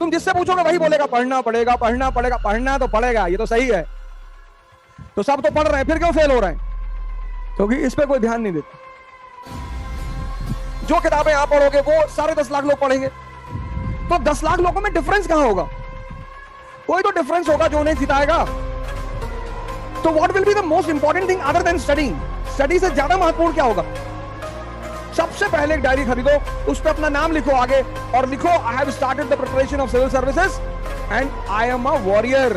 तुम जिससे पूछोगे वही बोलेगा पढ़ना पड़ेगा, पढ़ना पड़ेगा। पढ़ना तो पड़ेगा, ये तो सही है। तो सब तो पढ़ रहे हैं, फिर क्यों फेल हो रहे हैं? क्योंकि इस पे कोई ध्यान नहीं देता। जो किताबें आप पढ़ोगे वो सारे 10 लाख लोग पढ़ेंगे, तो 10 लाख लोगों में डिफरेंस कहां होगा? कोई तो डिफरेंस होगा जो उन्हें जिताएगा। तो what will be the most important thing other than studying? Study से ज्यादा महत्वपूर्ण क्या होगा? सबसे पहले एक डायरी खरीदो, उस पर अपना नाम लिखो आगे और लिखो I have started the preparation of civil services and I am a warrior.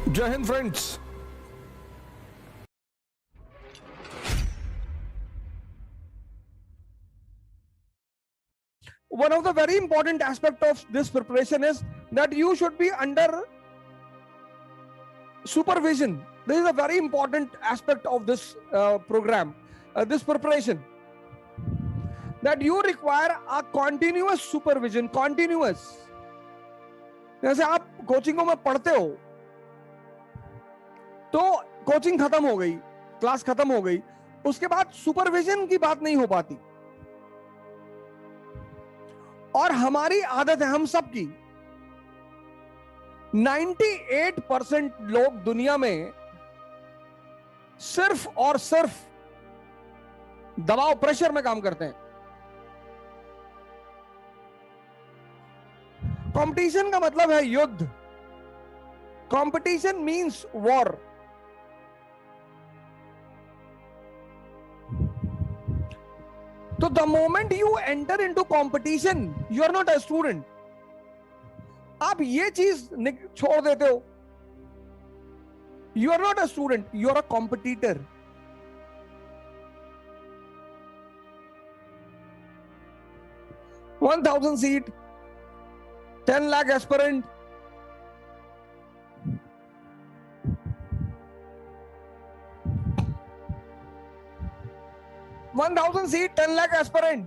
Jai Hind friends. One of the very important aspect of this preparation is that you should be under supervision. This is a very important aspect of this program, this preparation, that you require a continuous supervision. Continuous, जैसे आप कोचिंगों में पढ़ते हो तो coaching खत्म हो गई, class खत्म हो गई, उसके बाद सुपरविजन की बात नहीं हो पाती। और हमारी आदत है, हम सब की, 98% लोग दुनिया में सिर्फ और सिर्फ दबाव, प्रेशर में काम करते हैं। कंपटीशन का मतलब है युद्ध। Competition means war. तो the moment you enter into competition you are not a student. आप ये चीज छोड़ देते हो, you are not a student, you are a competitor. One 1000 seat, 10 lakh aspirant, one 1000 seat, 10 lakh aspirant.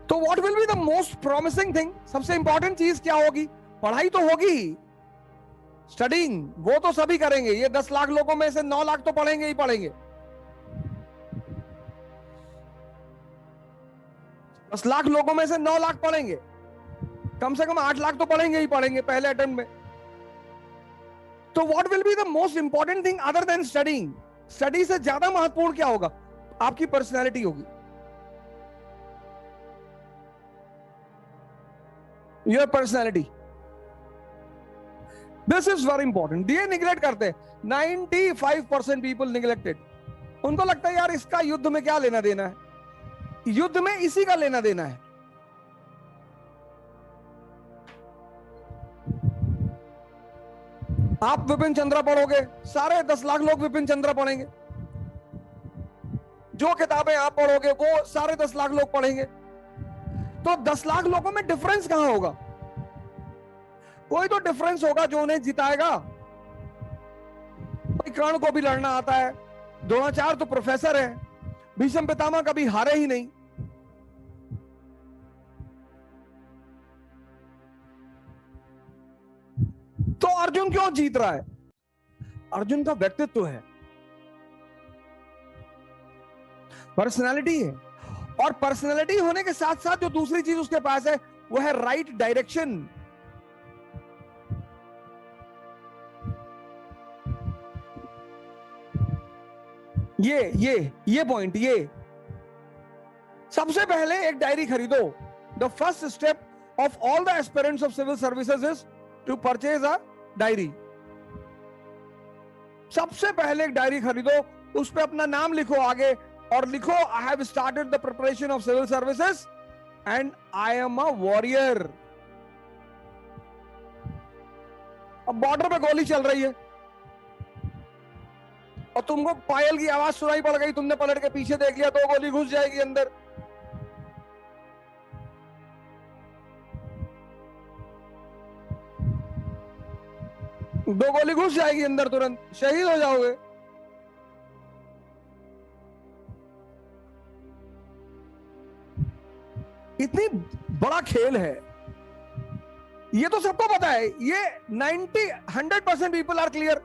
तो what will be the most promising thing? सबसे important चीज क्या होगी? पढ़ाई तो होगी, स्टडिंग वो तो सभी करेंगे। ये 10 लाख लोगों में से 9 लाख तो पढ़ेंगे ही पढ़ेंगे। 10 लाख लोगों में से 9 लाख पढ़ेंगे, कम से कम 8 लाख तो पढ़ेंगे ही पढ़ेंगे पहले अटेम्प्ट में। तो what will be the most important thing other than studying? Study से ज्यादा महत्वपूर्ण क्या होगा? आपकी पर्सनैलिटी होगी, your personality. This is very important. ये निगलेक्ट करते हैं, 95% पीपल निगलेक्टेड। उनको लगता है यार इसका युद्ध में क्या लेना देना है, युद्ध में इसी का लेना देना है। आप विपिन चंद्रा पढ़ोगे, सारे 10 लाख लोग विपिन चंद्रा पढ़ेंगे। जो किताबें आप पढ़ोगे वो सारे 10 लाख लोग पढ़ेंगे। तो 10 लाख लोगों में डिफरेंस कहां होगा? कोई तो डिफरेंस होगा जो उन्हें जिताएगा। भाई कर्ण को भी लड़ना आता है, द्रोणाचार्य तो प्रोफेसर है, भीष्म पितामह कभी हारे ही नहीं। तो अर्जुन क्यों जीत रहा है? अर्जुन का व्यक्तित्व है, पर्सनालिटी है। और पर्सनालिटी होने के साथ साथ जो दूसरी चीज उसके पास है वो है राइट डायरेक्शन। ये पॉइंट, ये सबसे पहले एक डायरी खरीदो। The first step of all the aspirants of civil services is to purchase a diary. सबसे पहले एक डायरी खरीदो, उस पे अपना नाम लिखो आगे और लिखो I have started the preparation of civil services and I am a warrior. अब बॉर्डर पे गोली चल रही है और तुमको पायल की आवाज सुनाई पड़ गई, तुमने पलट के पीछे देख लिया तो गोली घुस जाएगी अंदर। दो गोली घुस जाएगी अंदर, तुरंत शहीद हो जाओगे। इतनी बड़ा खेल है, ये तो सबको पता है। ये 100% पीपल आर क्लियर।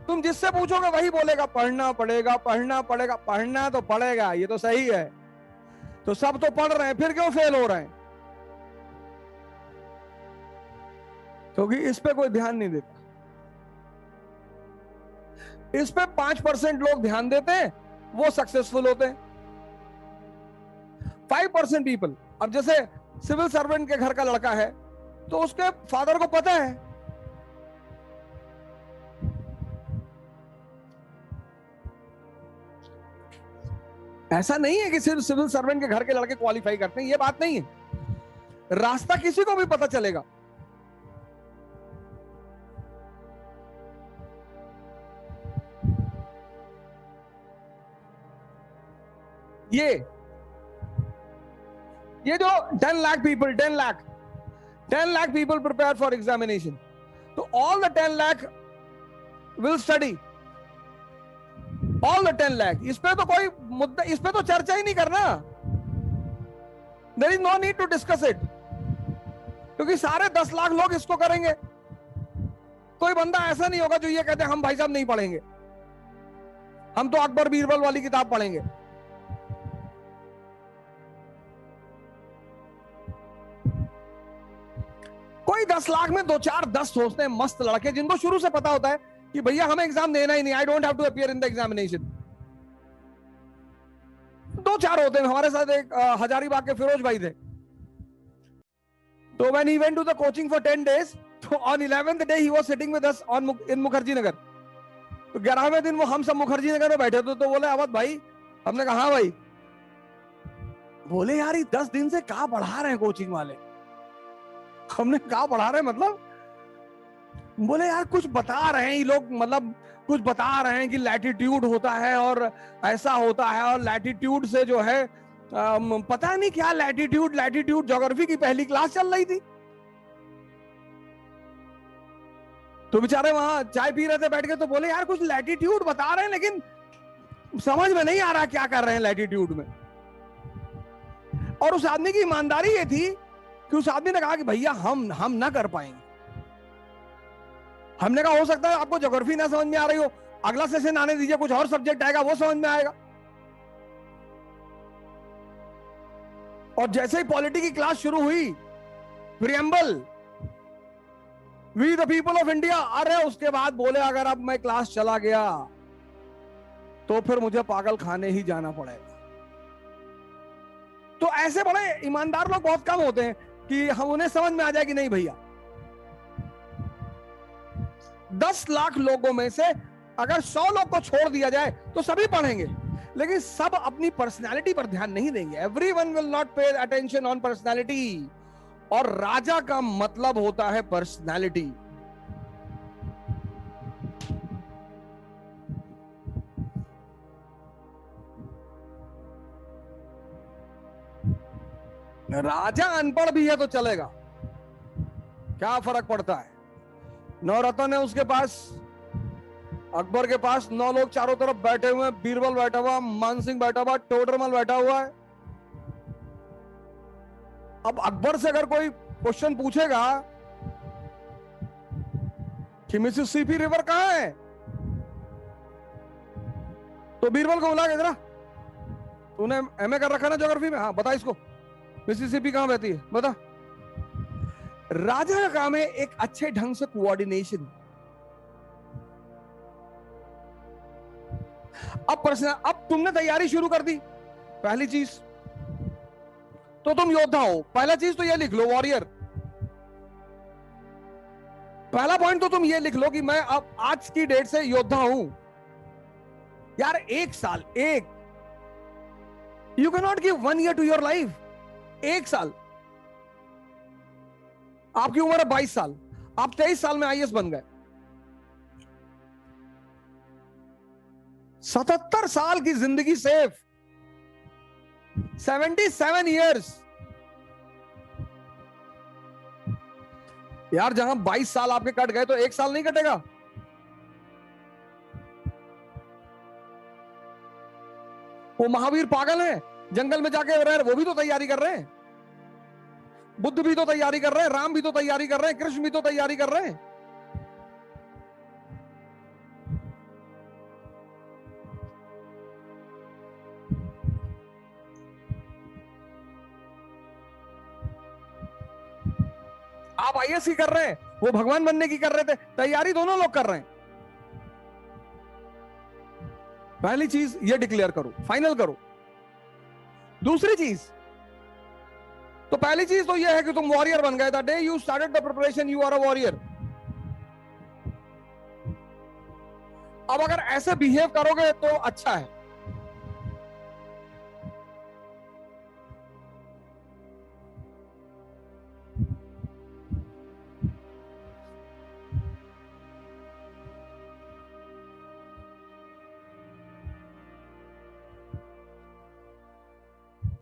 तुम जिससे पूछोगे वही बोलेगा पढ़ना पड़ेगा, पढ़ना पड़ेगा। पढ़ना तो पड़ेगा, ये तो सही है। तो सब तो पढ़ रहे हैं, फिर क्यों फेल हो रहे हैं? क्योंकि इस पे कोई ध्यान नहीं देता। इस पे 5% लोग ध्यान देते हैं, वो सक्सेसफुल होते हैं। 5% पीपल, अब जैसे सिविल सर्वेंट के घर का लड़का है तो उसके फादर को पता है, ऐसा नहीं है कि सिर्फ सिविल सर्वेंट के घर के लड़के क्वालिफाई करते हैं, ये बात नहीं है। रास्ता किसी को भी पता चलेगा। ये जो 10 lakh people 10 lakh people prepare for examination, तो all the 10 lakh will study, all the 10 lakh. इस पे तो कोई मुद्दा, इस पे तो चर्चा ही नहीं करना। There is no need to discuss it, क्योंकि सारे 10 लाख लोग इसको करेंगे। कोई बंदा ऐसा नहीं होगा जो ये कहते हम भाई साहब नहीं पढ़ेंगे, हम तो अकबर बीरबल वाली किताब पढ़ेंगे। कोई 10 लाख में 2-4-10 सोचते हैं मस्त लड़के, जिनको शुरू से पता होता है कि भैया हमें एग्जाम देना ही नहीं, I don't have to appear in the examination. 2-4 होते हैं। हमारे साथ एक हजारीबाग के फिरोज भाई थे, तो when he went to the coaching for 10 days, तो on 11th day he was sitting with us on in Mukherjee Nagar. तो 11वें दिन वो हम सब मुखर्जी नगर में बैठे थे, तो बोले अवध भाई, हमने कहा हाँ भाई। बोले यार ये 10 दिन से कहाँ पढ़ा रहे हैं कोचिंग वाले? हमने कहा पढ़ा रहे हैं मतलब? बोले यार कुछ बता रहे हैं ये लोग, मतलब कुछ बता रहे हैं कि लैटिट्यूड होता है और ऐसा होता है, और लैटिट्यूड से जो है पता नहीं क्या लैटिट्यूड ज्योग्राफी की पहली क्लास चल रही थी। तो बेचारे वहां चाय पी रहे थे बैठ के, तो बोले यार कुछ लैटिट्यूड बता रहे हैं लेकिन समझ में नहीं आ रहा क्या कर रहे हैं लैटिट्यूड में। और उस आदमी की ईमानदारी ये थी कि उस आदमी ने कहा कि भैया हम ना कर पाएंगे। हमने कहा हो सकता है आपको ज्योग्राफी ना समझ में आ रही हो, अगला सेशन आने दीजिए, कुछ और सब्जेक्ट आएगा वो समझ में आएगा। और जैसे ही पॉलिटी की क्लास शुरू हुई, preamble, we the people of India, अरे उसके बाद बोले अगर अब मैं क्लास चला गया तो फिर मुझे पागल खाने ही जाना पड़ेगा। तो ऐसे बड़े ईमानदार लोग बहुत कम होते हैं कि हम उन्हें समझ में आ जाए कि नहीं भैया। 10 लाख लोगों में से अगर 100 लोग को छोड़ दिया जाए तो सभी पढ़ेंगे, लेकिन सब अपनी पर्सनालिटी पर ध्यान नहीं देंगे। Everyone will not pay attention on personality, और राजा का मतलब होता है पर्सनालिटी। राजा अनपढ़ भी है तो चलेगा, क्या फर्क पड़ता है। नवरत्न है उसके पास, अकबर के पास 9 लोग चारों तरफ बैठे हुए हैं, बीरबल बैठा हुआ, मानसिंह बैठा हुआ, टोडरमल बैठा हुआ है। अब अकबर से अगर कोई क्वेश्चन पूछेगा कि मिसिसिपी रिवर कहां है, तो बीरबल को बुला के जरा, तूने एमए कर रखा ना ज्योग्राफी में, हाँ बता इसको मिसिसिपी कहां बहती है बता। राजा का काम है एक अच्छे ढंग से कोऑर्डिनेशन। अब तुमने तैयारी शुरू कर दी, पहली चीज तो तुम योद्धा हो। पहला चीज तो ये लिख लो, वॉरियर। पहला पॉइंट तो तुम ये लिख लो कि मैं अब आज की डेट से योद्धा हूं। यार 1 साल, you can not give 1 year to your life. 1 साल, आपकी उम्र है 22 साल, आप 23 साल में आईएएस बन गए। 77 साल की जिंदगी सेफ, 77 इयर्स। यार जहां 22 साल आपके कट गए तो 1 साल नहीं कटेगा। वो महावीर पागल है, जंगल में जाके रह, वो भी तो तैयारी कर रहे हैं। बुद्ध भी तो तैयारी कर रहे हैं, राम भी तो तैयारी कर रहे हैं, कृष्ण भी तो तैयारी कर रहे हैं। आप आईएएस की कर रहे हैं, वो भगवान बनने की कर रहे थे, तैयारी दोनों लोग कर रहे हैं। पहली चीज ये डिक्लेयर करो, फाइनल करो। दूसरी चीज, तो पहली चीज तो ये है कि तुम वॉरियर बन गए। The day you started the preparation you are a warrior. अब अगर ऐसे बिहेव करोगे तो अच्छा है।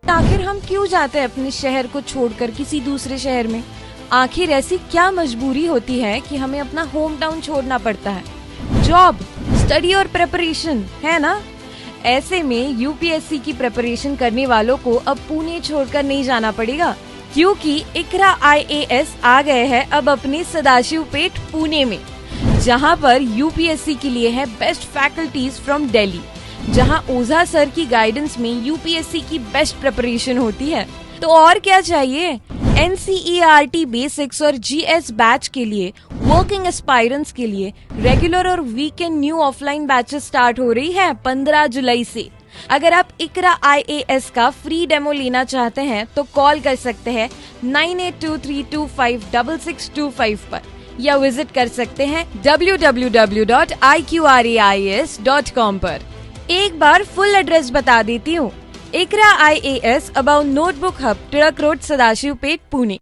आखिर हम क्यों जाते हैं अपने शहर को छोड़कर किसी दूसरे शहर में? आखिर ऐसी क्या मजबूरी होती है कि हमें अपना होम टाउन छोड़ना पड़ता है? जॉब, स्टडी और प्रिपरेशन, है ना? ऐसे में यूपीएससी की प्रिपरेशन करने वालों को अब पुणे छोड़कर नहीं जाना पड़ेगा, क्योंकि इकरा आईएएस आ गए हैं अब अपने सदाशिवपेट पुणे में, जहां पर यूपीएससी के लिए है बेस्ट फैकल्टीज फ्रॉम दिल्ली, जहां ओझा सर की गाइडेंस में यूपीएससी की बेस्ट प्रिपरेशन होती है। तो और क्या चाहिए? एनसीईआरटी बेसिक्स और जीएस बैच के लिए, वर्किंग एस्पायरेंट्स के लिए रेगुलर और weekend new offline batches start हो रही है 15 जुलाई से। अगर आप इकरा आईएएस का फ्री डेमो लेना चाहते हैं तो कॉल कर सकते हैं 9823256625 पर, या विजिट कर सकते हैं www.iqrais.com पर। एक बार फुल एड्रेस बता देती हूँ। Iqra IAS about notebook hub, Tilak road, Sadashivpeth, Pune.